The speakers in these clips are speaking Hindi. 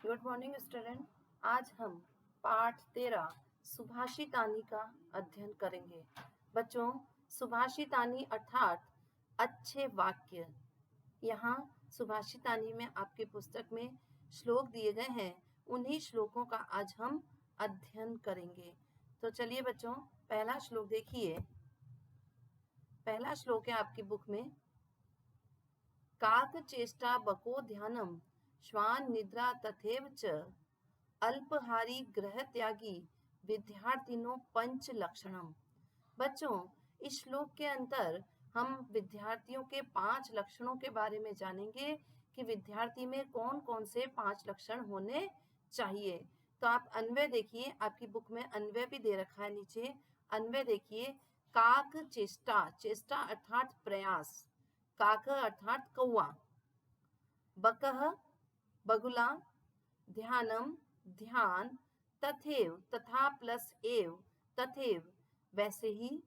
Good morning student. आज हम पाठ 13 सुभाषितानी का अध्ययन करेंगे। बच्चों, सुभाषितानी अर्थात अच्छे वाक्य। यहाँ सुभाषितानी में आपके पुस्तक में श्लोक दिए गए हैं, उन्हीं श्लोकों का आज हम अध्ययन करेंगे। तो चलिए बच्चों, पहला श्लोक देखिए। पहला श्लोक है आपकी बुक में, काक चेष्टा बको ध्यानम श्वान निद्रा तथैव च अल्पहारी ग्रह त्यागी विद्यार्थिनो पंच लक्षणम। बच्चों, इस श्लोक के अंदर हम विद्यार्थियों के 5 लक्षणों के बारे में जानेंगे कि विद्यार्थी में कौन कौन से 5 लक्षण होने चाहिए। तो आप अन्वय देखिए, आपकी बुक में अन्वय भी दे रखा है नीचे। अन्वय देखिए, काक चेष्टा, चेष्टा अर्थात प्रयास, काक अर्थात कौआ, बकह बगुला, ध्यानम ध्यान, तथैव तथा प्लस एव तथैव वैसे ही,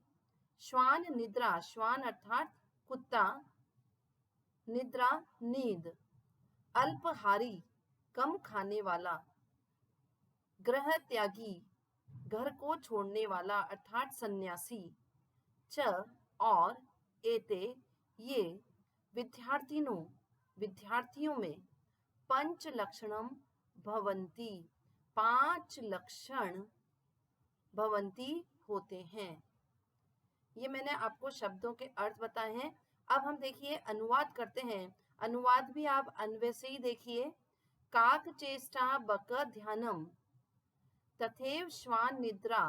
श्वान निद्रा, श्वान अर्थात कुत्ता, निद्रा नींद, अल्पहारी कम खाने वाला, ग्रह त्यागी घर को छोड़ने वाला अर्थात सन्यासी, च और एते ये विद्यार्थिनों विद्यार्थियों में पंच लक्षणम भवंती 5 लक्षण भवंती होते हैं। ये मैंने आपको शब्दों के अर्थ बताए हैं। अब हम देखिए अनुवाद करते हैं। अनुवाद भी आप अन्वय से ही देखिए। काक चेष्टा बक ध्यानम तथैव श्वान निद्रा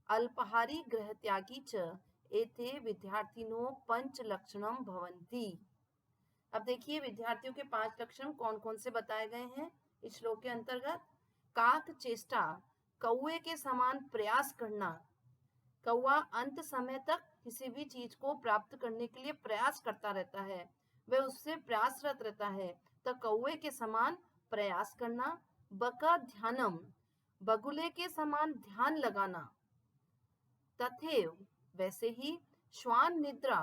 अल्पहारी ग्रह त्यागी च एते विद्यार्थिनो पंच लक्षणम भवंती। अब देखिए विद्यार्थियों के 5 लक्षण कौन कौन से बताए गए हैं इस श्लोक के अंतर्गत। काक चेष्टा, कौवे के समान प्रयास करना। कौवा अंत समय तक किसी भी चीज को प्राप्त करने के लिए प्रयास करता रहता है, वह उससे प्रयासरत रहता है। तो कौवे के समान प्रयास करना। बका ध्यानम, बगुले के समान ध्यान लगाना। तथैव वैसे ही, श्वान निद्रा,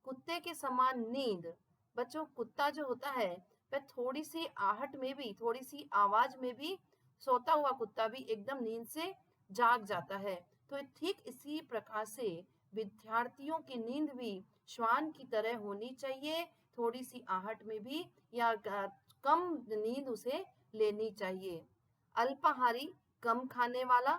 कुत्ते के समान नींद। बच्चों, कुत्ता जो होता है वह थोड़ी सी आहट में भी, थोड़ी सी आवाज में भी, सोता हुआ कुत्ता भी एकदम नींद से जाग जाता है। तो ठीक इसी प्रकार से विद्यार्थियों की नींद भी श्वान की तरह होनी चाहिए, थोड़ी सी आहट में भी या कम नींद उसे लेनी चाहिए। अल्पाहारी, कम खाने वाला,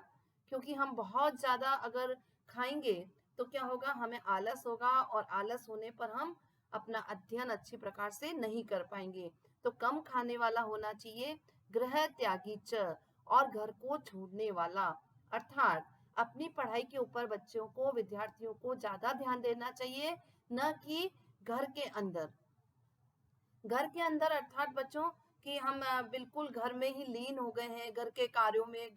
क्योंकि हम बहुत ज्यादा अगर खाएंगे तो क्या होगा, हमें आलस होगा और आलस होने पर हम अपना अध्ययन अच्छी प्रकार से नहीं कर पाएंगे। तो कम खाने वाला होना चाहिए। ग्रह त्यागी च, और घर को छोड़ने वाला, अर्थात अपनी पढ़ाई के ऊपर बच्चों को, विद्यार्थियों को ज्यादा ध्यान देना चाहिए, न कि घर के अंदर। घर के अंदर अर्थात बच्चों कि हम बिल्कुल घर में ही लीन हो गए हैं, घर के कार्यों में,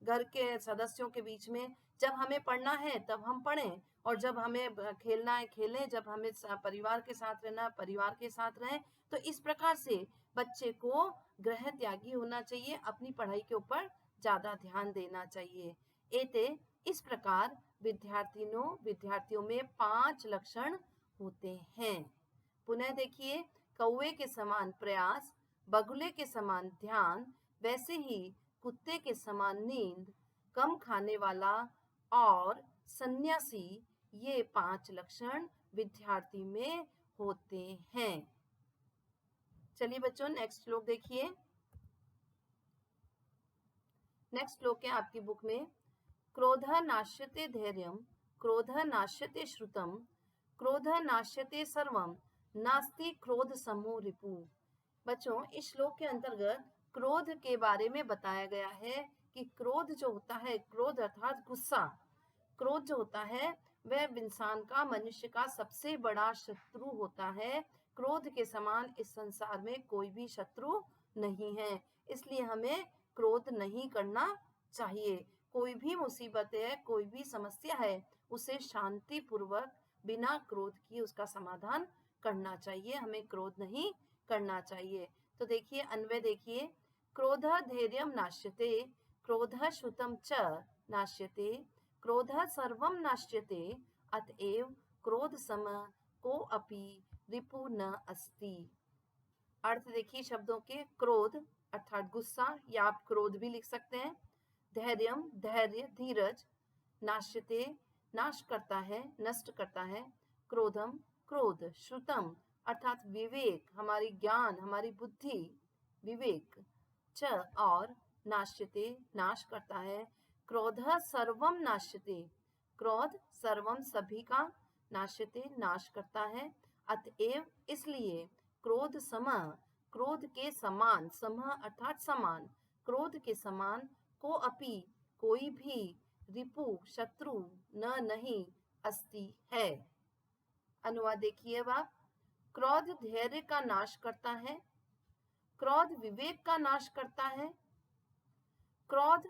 घर के सदस्यों के बीच में। जब हमें पढ़ना है तब हम पढ़ें, और जब हमें खेलना है खेलें, जब हमें परिवार के साथ रहना है परिवार के साथ रहें। तो इस प्रकार से बच्चे को गृह त्यागी होना चाहिए, अपनी पढ़ाई के ऊपर ज्यादा ध्यान देना चाहिए। एते इस प्रकार विद्यार्थियों में 5 लक्षण होते हैं। पुनः देखिए, कौवे के समान प्रयास, बगुले के समान ध्यान, वैसे ही कुत्ते के समान नींद, कम खाने वाला और सन्यासी, ये 5 लक्षण विद्यार्थी में होते हैं। चलिए बच्चों, नेक्स्ट श्लोक देखिए। नेक्स्ट श्लोक है आपकी बुक में, क्रोध नाश्यते धैर्यम, क्रोध नाश्यते श्रुतम, क्रोध नाश्यते सर्वम, नास्ति क्रोध समो रिपु। बच्चों, इस श्लोक के अंतर्गत क्रोध के बारे में बताया गया है कि क्रोध जो होता है, क्रोध अर्थात गुस्सा, क्रोध जो होता है वह इंसान का, मनुष्य का सबसे बड़ा शत्रु होता है। क्रोध के समान इस संसार में कोई भी शत्रु नहीं है, इसलिए हमें क्रोध नहीं करना चाहिए। कोई भी मुसीबत है, कोई भी समस्या है, उसे शांति पूर्वक बिना क्रोध किए उसका समाधान करना चाहिए, हमें क्रोध नहीं करना चाहिए। तो देखिए अन्वय देखिए, क्रोध धैर्यम नाश्यते, क्रोध श्रुतम च नाश्यते, क्रोध सर्वम नाश्यते, अतएव क्रोध सम को अपि रिपु न अस्ति। अर्थ देखिए शब्दों के, क्रोध अर्थात गुस्सा, या आप क्रोध भी लिख सकते हैं। धैर्यम धैर्य, धीरज। नाश्यते नाश करता है, नष्ट करता है। क्रोधम क्रोध। श्रुतम अर्थात विवेक, हमारी ज्ञान, हमारी बुद्धि, विवेक। च और नाश्यते नाश करता है। क्रोध सर्वम नाश्यते, क्रोध सर्वम सभी का, नाश्यते नाश करता है। अतएव इसलिए क्रोध सम, क्रोध के समान, सम अर्थात समान, क्रोध के समान, को अपि कोई भी, रिपु शत्रु, न नहीं, अस्ति है। अनुवाद देखिए अब आप। क्रोध धैर्य का नाश करता है, क्रोध विवेक का नाश करता है, क्रोध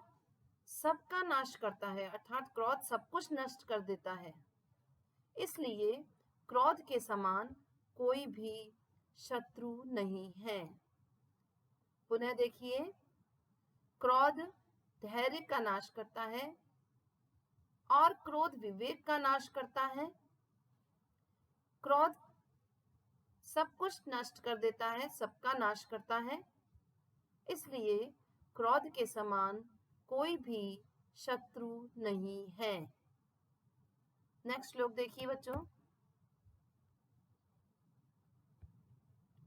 सबका नाश करता है, अर्थात क्रोध सब कुछ नष्ट कर देता है। इसलिए क्रोध के समान कोई भी शत्रु नहीं है। पुनः देखिए, क्रोध धैर्य का नाश करता है और क्रोध विवेक का नाश करता है। क्रोध सब कुछ नष्ट कर देता है, सबका नाश करता है। इसलिए क्रोध के समान कोई भी शत्रु नहीं है। नेक्स्ट श्लोक देखिए बच्चों,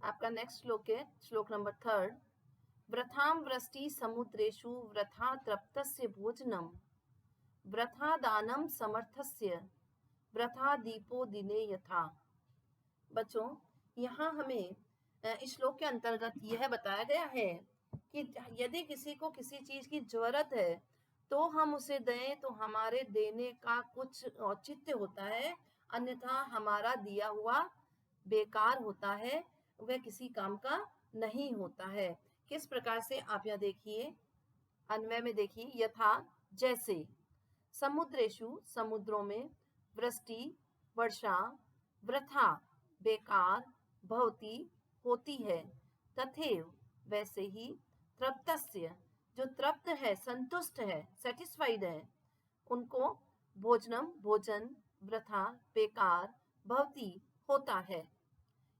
आपका नेक्स्ट श्लोक है श्लोक नंबर 3। व्रथाम वृष्टि समुद्रेषु व्रथा तृप्तस्य भोजनम, व्रथा दानम समर्थस्य, व्रथा दीपो दिने यथा। बच्चों, यहाँ हमें इस श्लोक के अंतर्गत यह बताया गया है कि यदि किसी को किसी चीज की जरूरत है तो हम उसे दें तो हमारे देने का कुछ औचित्य होता है, अन्यथा हमारा दिया हुआ बेकार होता है, वह किसी काम का नहीं होता है। किस प्रकार से, आप यहाँ देखिए, अन्वय में देखिए, यथा जैसे, समुद्रेषु समुद्रों में, वृष्टि वर्षा, वृथा बेकार, भवती होती है, तथैव वैसे ही, तृप्तस्य जो तृप्त है, संतुष्ट है, सेटिस्फाइड है, उनको भोजनम भोजन, वृथा बेकार, भवती होता है।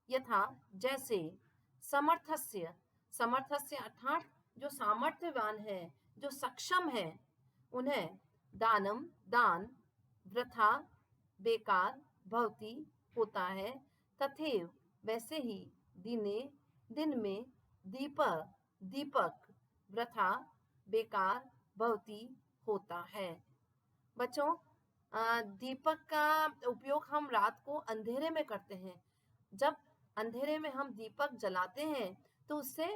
यथा जैसे, समर्थस्य, समर्थस्य अर्थात जो सामर्थ्यवान है, जो सक्षम है, उन्हें दानम दान, वृथा बेकार, भवती होता है, तथैव वैसे ही, दिने दिन में, दीपक दीपक, वृथा बेकार, भवती होता है। बच्चों, दीपक का उपयोग हम रात को अंधेरे में करते हैं। जब अंधेरे में हम दीपक जलाते हैं तो उससे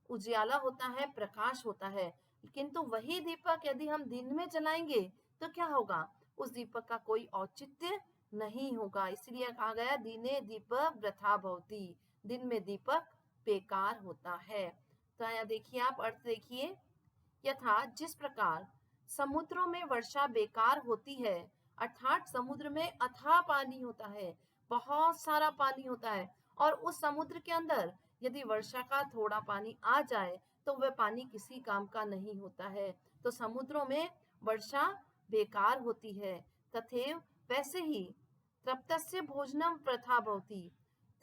उजियाला होता है, प्रकाश होता है, किंतु वही दीपक यदि हम दिन में जलाएंगे तो क्या होगा, उस दीपक का कोई औचित्य नहीं होगा। इसलिए कहा गया दिने दीपक वृथा भवति, दिन में दीपक बेकार होता है। तो यहाँ देखिए, आप अर्थ देखिए, यथा जिस प्रकार समुद्रों में वर्षा बेकार होती है, अर्थात समुद्र में अथाह पानी होता है, बहुत सारा पानी होता है, और उस समुद्र के अंदर यदि वर्षा का थोड़ा पानी आ जाए तो वह पानी किसी काम का नहीं होता है। तो समुद्रों में वर्षा बेकार होती है, तथैव वैसे ही, तृप्तस्य भोजनम प्रथा भवति,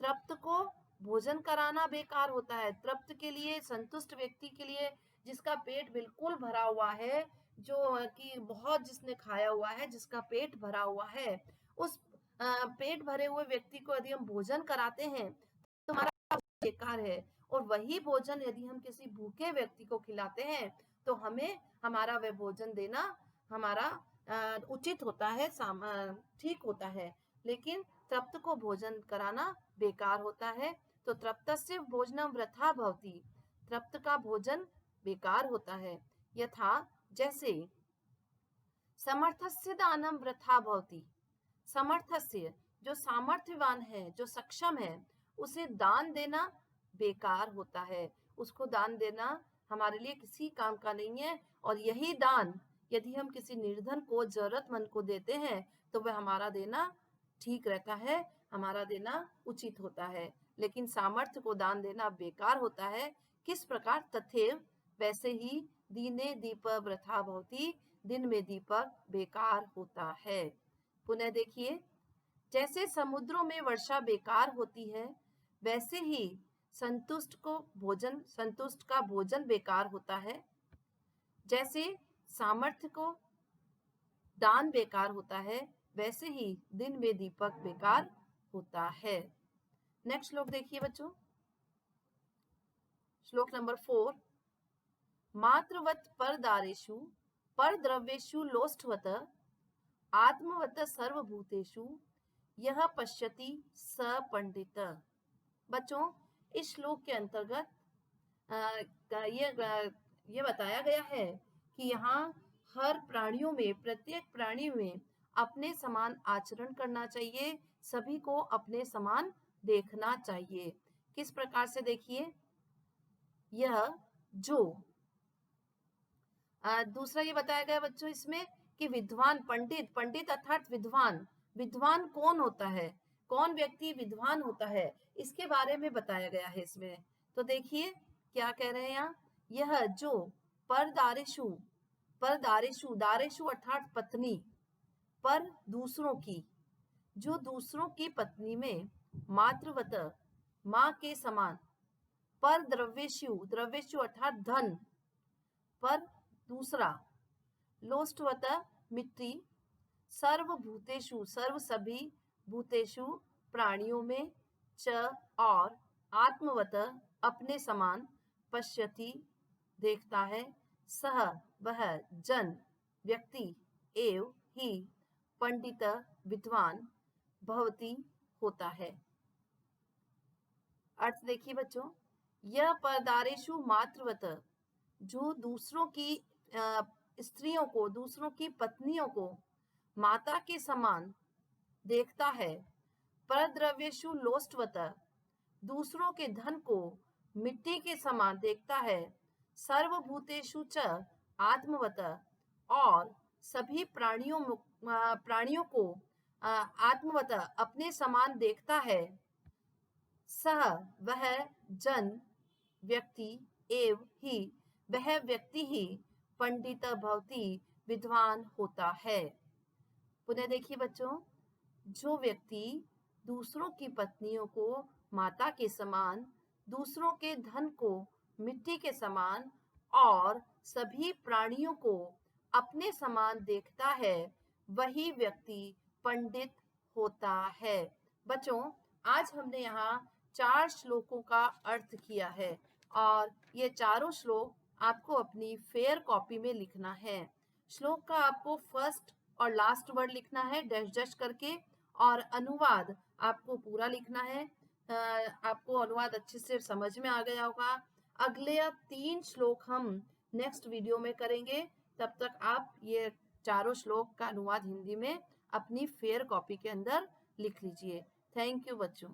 तृप्त को भोजन कराना बेकार होता है। तृप्त के लिए, संतुष्ट व्यक्ति के लिए, जिसका पेट बिल्कुल भरा हुआ है, जो कि बहुत जिसने खाया हुआ है, जिसका पेट भरा हुआ है, उस पेट भरे हुए व्यक्ति को यदि हम भोजन कराते हैं तो हमारा बेकार है। और वही भोजन यदि हम किसी भूखे व्यक्ति को खिलाते हैं तो हमें हमारा वह भोजन देना हमारा उचित होता है, ठीक होता है। लेकिन तृप्त को भोजन कराना बेकार होता है। तो तृप्तस्य भोजनम वृथा भवति, तृप्त का भोजन बेकार होता है। यथा जैसे, समर्थस्य दानम वृथा भवति, समर्थस्य जो सामर्थ्यवान है, जो सक्षम है, उसे दान देना बेकार होता है। उसको दान देना हमारे लिए किसी काम का नहीं है। और यही दान यदि हम किसी निर्धन को, जरूरतमंद को देते हैं तो वह हमारा देना ठीक रहता है, हमारा देना उचित होता है। लेकिन सामर्थ्य को दान देना बेकार होता है। किस प्रकार, तथैव वैसे ही, दीने दीपक वृथा भवति, दिन में दीपक बेकार होता है। पुनः देखिए, जैसे समुद्रों में वर्षा बेकार होती है, वैसे ही संतुष्ट का भोजन बेकार होता है, जैसे सामर्थ्य को दान बेकार होता है, वैसे ही दिन में दीपक बेकार होता है। नेक्स्ट श्लोक देखिए बच्चों, श्लोक नंबर 4। मात्रवत परदारेषु परद्रव्येषु लोष्ठवत आत्मवत सर्वभूतेषु यह पश्यति स पंडित। बच्चों, इस श्लोक के अंतर्गत ये बताया गया है कि यहाँ हर प्राणियों में, प्रत्येक प्राणी में अपने समान आचरण करना चाहिए, सभी को अपने समान देखना चाहिए। किस प्रकार से देखिए, यह जो दूसरा ये बताया गया बच्चों इसमें कि विद्वान, पंडित अर्थात विद्वान कौन होता है, कौन व्यक्ति विद्वान होता है, इसके बारे में बताया गया है इसमें। तो देखिए क्या कह रहे हैं यहाँ, यह जो परदारेषु दारेषु अर्थात पत्नी, पर दूसरों की, जो दूसरों की पत्नी में, मातृवत माँ के समान, पर द्रव्येषु अर्थात धन, पर दूसरा, लोष्ठवत मिट्टी, सर्वभूतेषु सभी भूतेषु प्राणियों में, च और आत्मवत अपने समान, पश्यति देखता है, सह वह जन व्यक्ति, एव ही पंडित विद्वान, भवति होता है। अर्थ देखिए बच्चों, यह परदारेषु मातृवत, जो दूसरों की स्त्रियों को, दूसरों की पत्नियों को माता के समान देखता है, परद्रव्येषु लोष्ठवत, दूसरों के धन को मिट्टी के समान देखता है, सर्वभूतेषु च आत्मवत, और सभी प्राणियों को आत्मवत अपने समान देखता है, सह वह जन व्यक्ति, एव ही वह व्यक्ति ही, पंडित भवति विद्वान होता है। पुनः देखिए बच्चों, जो व्यक्ति दूसरों की पत्नियों को माता के समान, दूसरों के धन को मिट्टी के समान और सभी प्राणियों को अपने समान देखता है, वही व्यक्ति पंडित होता है। बच्चों, आज हमने यहाँ 4 श्लोकों का अर्थ किया है और ये चारों श्लोक आपको अपनी फेयर कॉपी में लिखना है। श्लोक का आपको फर्स्ट और लास्ट वर्ड लिखना है डैश करके, और अनुवाद आपको पूरा लिखना है। आपको अनुवाद अच्छे से समझ में आ गया होगा। अगले 3 श्लोक हम नेक्स्ट वीडियो में करेंगे, तब तक आप ये चारों श्लोक का अनुवाद हिंदी में अपनी फेयर कॉपी के अंदर लिख लीजिए। थैंक यू बच्चों।